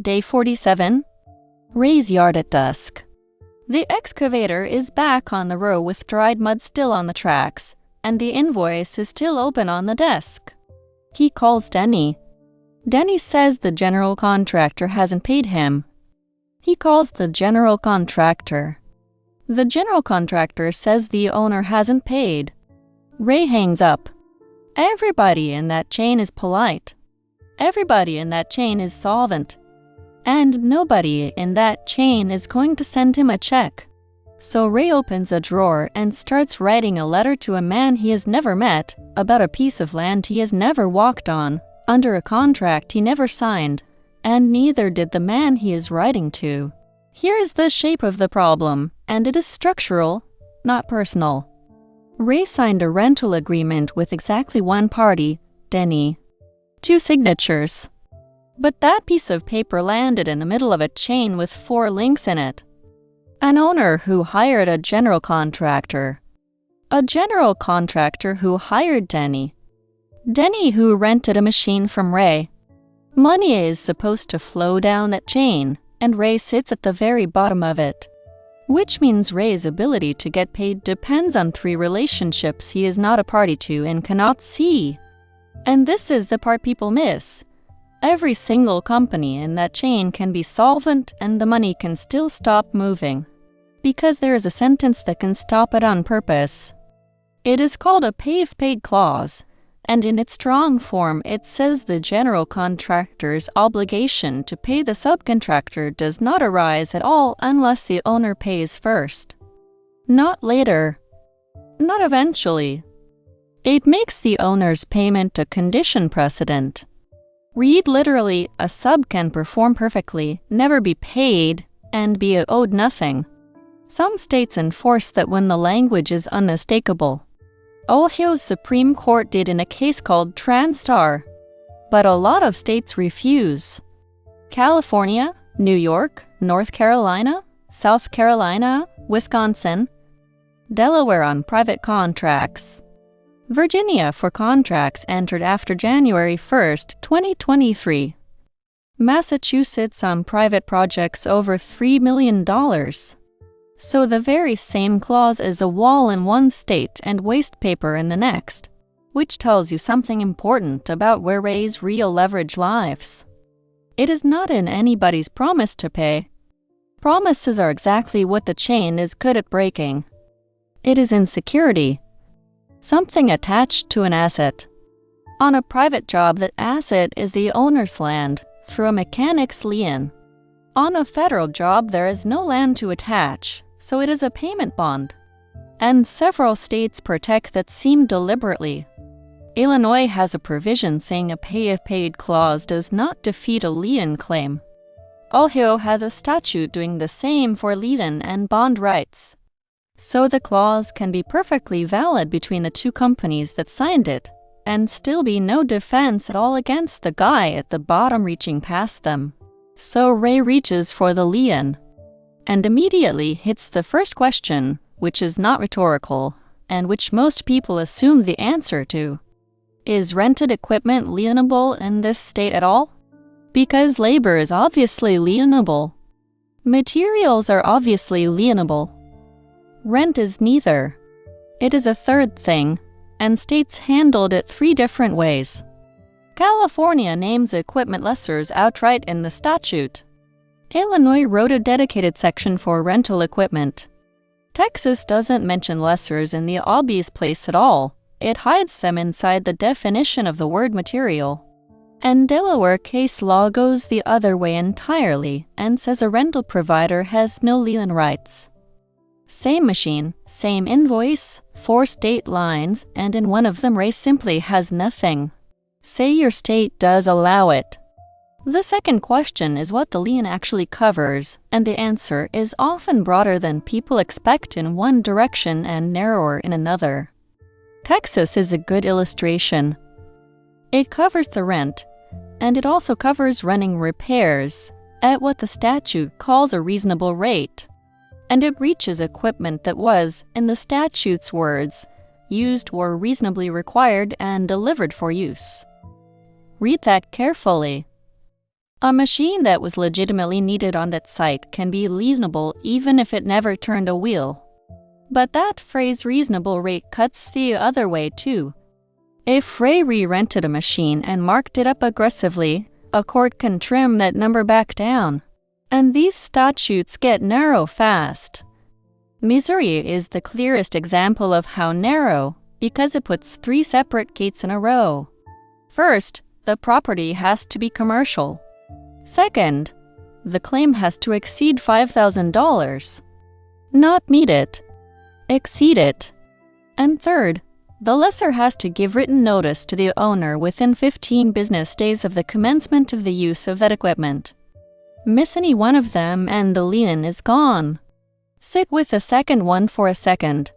Day 47. Ray's yard at dusk. The excavator is back on the row with dried mud still on the tracks, and the invoice is still open on the desk. He calls Denny. Denny says the general contractor hasn't paid him. He calls the general contractor. The general contractor says the owner hasn't paid. Ray hangs up. Everybody in that chain is polite. Everybody in that chain is solvent. And nobody in that chain is going to send him a check. So Ray opens a drawer and starts writing a letter to a man he has never met about a piece of land he has never walked on, under a contract he never signed, and neither did the man he is writing to. Here is the shape of the problem, and it is structural, not personal. Ray signed a rental agreement with exactly one party, Denny. 2 signatures. But that piece of paper landed in the middle of a chain with 4 links in it. An owner who hired a general contractor. A general contractor who hired Denny. Denny who rented a machine from Ray. Money is supposed to flow down that chain, and Ray sits at the very bottom of it. Which means Ray's ability to get paid depends on 3 relationships he is not a party to and cannot see. And this is the part people miss. Every single company in that chain can be solvent and the money can still stop moving. Because there is a sentence that can stop it on purpose. It is called a pay if paid clause, and in its strong form it says the general contractor's obligation to pay the subcontractor does not arise at all unless the owner pays first. Not later. Not eventually. It makes the owner's payment a condition precedent. Read literally, a sub can perform perfectly, never be paid, and be owed nothing. Some states enforce that when the language is unmistakable. Ohio's Supreme Court did in a case called Transtar. But a lot of states refuse. California, New York, North Carolina, South Carolina, Wisconsin, Delaware on private contracts. Virginia for contracts entered after January 1, 2023. Massachusetts on private projects over $3 million. So the very same clause is a wall in one state and waste paper in the next, which tells you something important about where Ray's real leverage lies. It is not in anybody's promise to pay. Promises are exactly what the chain is good at breaking. It is in security. Something attached to an asset. On a private job, that asset is the owner's land through a mechanic's lien. On a federal job, there is no land to attach, so it is a payment bond. And several states protect that seem deliberately. Illinois has a provision saying a pay if paid clause does not defeat a lien claim. Ohio has a statute doing the same for lien and bond rights. So the clause can be perfectly valid between the 2 companies that signed it, and still be no defense at all against the guy at the bottom reaching past them. So Ray reaches for the lien, and immediately hits the first question, which is not rhetorical, and which most people assume the answer to. Is rented equipment lienable in this state at all? Because labor is obviously lienable. Materials are obviously lienable. Rent is neither. It is a third thing, and states handled it 3 different ways. California names equipment lessors outright in the statute. Illinois wrote a dedicated section for rental equipment. Texas doesn't mention lessors in the obvious place at all. It hides them inside the definition of the word material. And Delaware case law goes the other way entirely and says a rental provider has no lien rights. Same machine, same invoice, 4 state lines, and in one of them Ray simply has nothing. Say your state does allow it. The second question is what the lien actually covers, and the answer is often broader than people expect in one direction and narrower in another. Texas is a good illustration. It covers the rent, and it also covers running repairs at what the statute calls a reasonable rate. And it reaches equipment that was, in the statute's words, used or reasonably required and delivered for use. Read that carefully. A machine that was legitimately needed on that site can be lienable even if it never turned a wheel. But that phrase reasonable rate cuts the other way too. If Ray re-rented a machine and marked it up aggressively, a court can trim that number back down. And these statutes get narrow fast. Missouri is the clearest example of how narrow, because it puts 3 separate gates in a row. First, the property has to be commercial. Second, the claim has to exceed $5,000. Not meet it, exceed it. And third, the lessor has to give written notice to the owner within 15 business days of the commencement of the use of that equipment. Miss any one of them and the lien is gone. Sit with the second one for a second.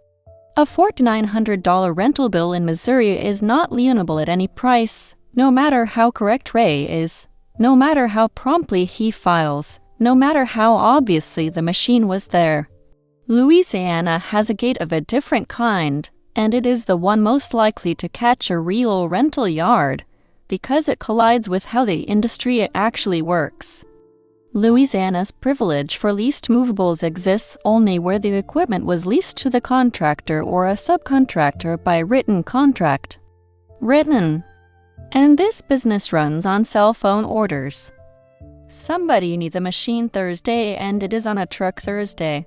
A $4,900 rental bill in Missouri is not lienable at any price, no matter how correct Ray is, no matter how promptly he files, no matter how obviously the machine was there. Louisiana has a gate of a different kind, and it is the one most likely to catch a real rental yard, because it collides with how the industry actually works. Louisiana's privilege for leased movables exists only where the equipment was leased to the contractor or a subcontractor by written contract. Written. And this business runs on cell phone orders. Somebody needs a machine Thursday and it is on a truck Thursday.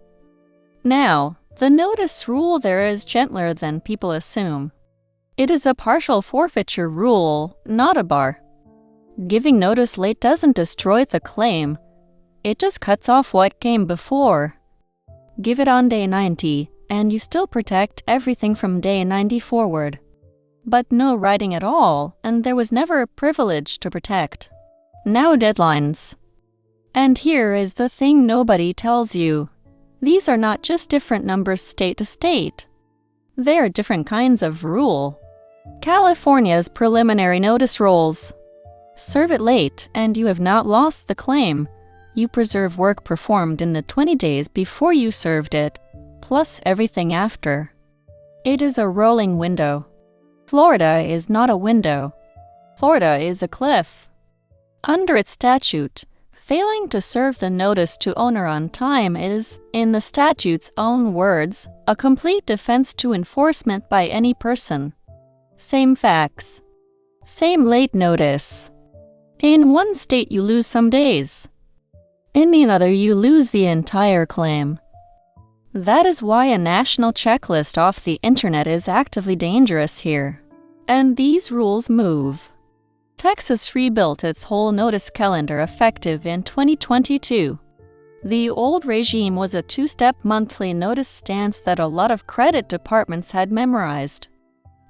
Now, the notice rule there is gentler than people assume. It is a partial forfeiture rule, not a bar. Giving notice late doesn't destroy the claim. It just cuts off what came before. Give it on day 90, and you still protect everything from day 90 forward. But no writing at all, and there was never a privilege to protect. Now deadlines. And here is the thing nobody tells you. These are not just different numbers state to state. They are different kinds of rule. California's preliminary notice rules. Serve it late, and you have not lost the claim. You preserve work performed in the 20 days before you served it, plus everything after. It is a rolling window. Florida is not a window. Florida is a cliff. Under its statute, failing to serve the notice to owner on time is, in the statute's own words, a complete defense to enforcement by any person. Same facts. Same late notice. In one state you lose some days. In the other you lose the entire claim. That is why a national checklist off the internet is actively dangerous here. And these rules move. Texas rebuilt its whole notice calendar effective in 2022. The old regime was a 2-step monthly notice stance that a lot of credit departments had memorized.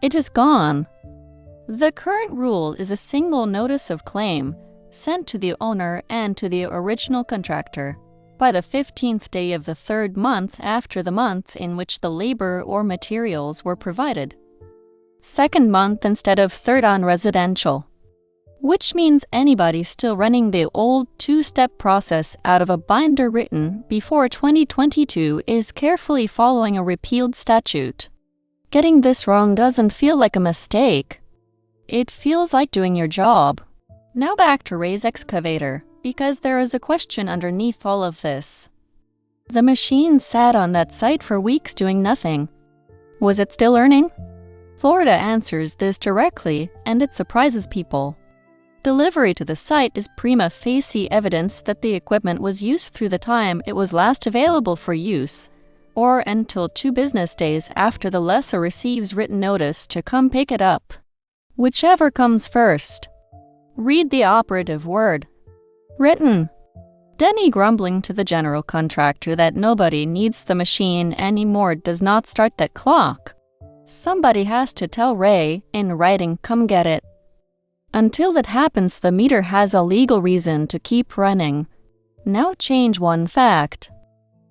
It is gone. The current rule is a single notice of claim, sent to the owner and to the original contractor, by the 15th day of the 3rd month after the month in which the labor or materials were provided. 2nd month instead of 3rd on residential. Which means anybody still running the old 2-step process out of a binder written before 2022 is carefully following a repealed statute. Getting this wrong doesn't feel like a mistake. It feels like doing your job. Now back to Ray's excavator, because there is a question underneath all of this. The machine sat on that site for weeks doing nothing. Was it still earning? Florida answers this directly, and it surprises people. Delivery to the site is prima facie evidence that the equipment was used through the time it was last available for use, or until 2 business days after the lessor receives written notice to come pick it up. Whichever comes first. Read the operative word. Written. Denny grumbling to the general contractor that nobody needs the machine anymore does not start that clock. Somebody has to tell Ray, in writing, come get it. Until that happens, the meter has a legal reason to keep running. Now change one fact.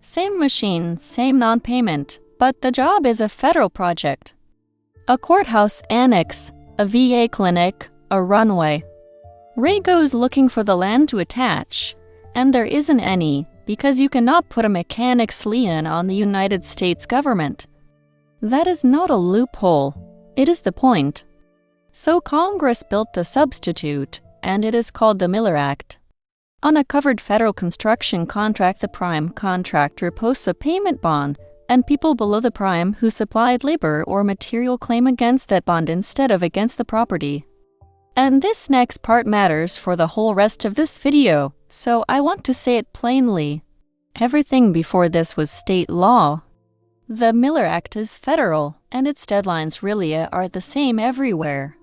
Same machine, same non-payment, but the job is a federal project. A courthouse annex, a VA clinic, a runway. Ray goes looking for the land to attach, and there isn't any, because you cannot put a mechanic's lien on the United States government. That is not a loophole, it is the point. So Congress built a substitute, and it is called the Miller Act. On a covered federal construction contract, the prime contractor posts a payment bond, and people below the prime who supplied labor or material claim against that bond instead of against the property. And this next part matters for the whole rest of this video, so I want to say it plainly. Everything before this was state law. The Miller Act is federal, and its deadlines really are the same everywhere.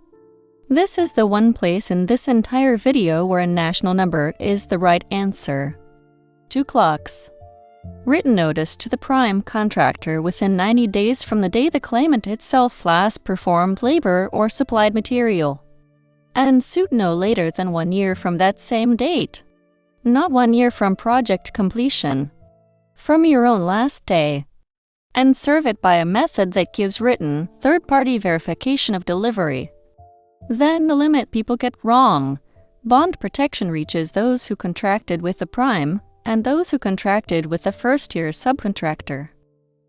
This is the one place in this entire video where a national number is the right answer. 2 clocks. Written notice to the prime contractor within 90 days from the day the claimant itself last performed labor or supplied material. And suit no later than 1 year from that same date. Not 1 year from project completion. From your own last day. And serve it by a method that gives written, third-party verification of delivery. Then the limit people get wrong. Bond protection reaches those who contracted with the prime and those who contracted with the first-tier subcontractor.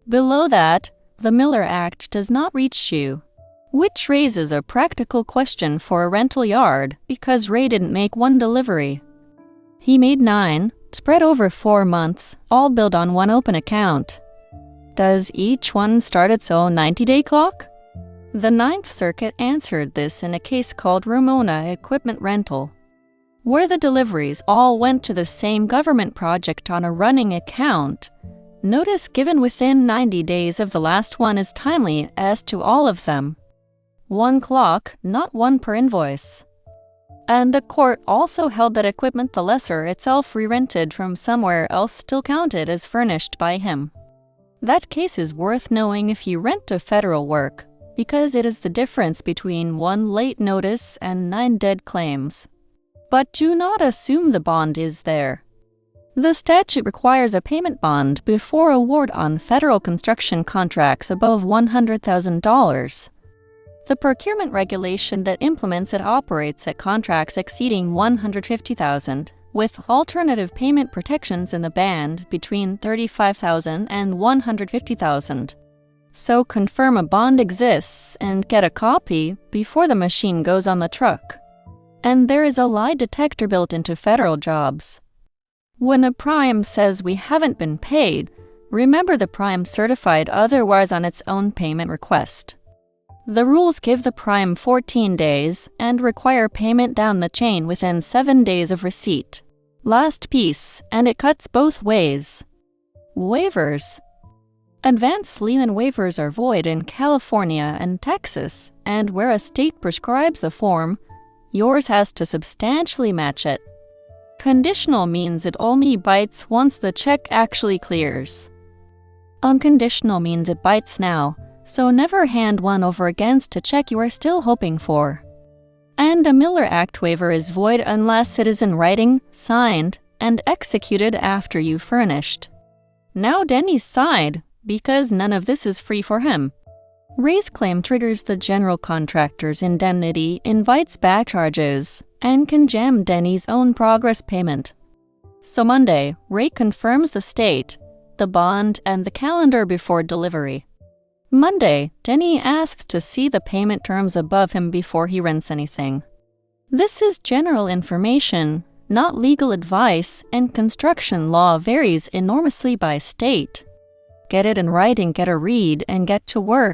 Below that, the Miller Act does not reach you. Which raises a practical question for a rental yard because Ray didn't make 1 delivery. He made 9, spread over 4 months, all billed on 1 open account. Does each one start its own 90-day clock? The Ninth Circuit answered this in a case called Ramona Equipment Rental, where the deliveries all went to the same government project on a running account. Notice given within 90 days of the last one is timely as to all of them. 1 clock, not 1 per invoice. And the court also held that equipment the lessor itself re-rented from somewhere else still counted as furnished by him. That case is worth knowing if you rent a federal work, because it is the difference between 1 late notice and 9 dead claims. But do not assume the bond is there. The statute requires a payment bond before award on federal construction contracts above $100,000. The procurement regulation that implements it operates at contracts exceeding $150,000, with alternative payment protections in the band between $35,000 and $150,000. So confirm a bond exists and get a copy before the machine goes on the truck. And there is a lie detector built into federal jobs. When a prime says we haven't been paid, remember the prime certified otherwise on its own payment request. The rules give the prime 14 days and require payment down the chain within 7 days of receipt. Last piece, and it cuts both ways. Waivers. Advance lien waivers are void in California and Texas, and where a state prescribes the form, yours has to substantially match it. Conditional means it only bites once the check actually clears. Unconditional means it bites now, so never hand one over against a check you are still hoping for. And a Miller Act waiver is void unless it is in writing, signed, and executed after you furnished. Now Denny's side, because none of this is free for him. Ray's claim triggers the general contractor's indemnity, invites back charges, and can jam Denny's own progress payment. So Monday, Ray confirms the state, the bond, and the calendar before delivery. Monday, Denny asks to see the payment terms above him before he rents anything. This is general information, not legal advice, and construction law varies enormously by state. Get it in writing, get a read, and get to work.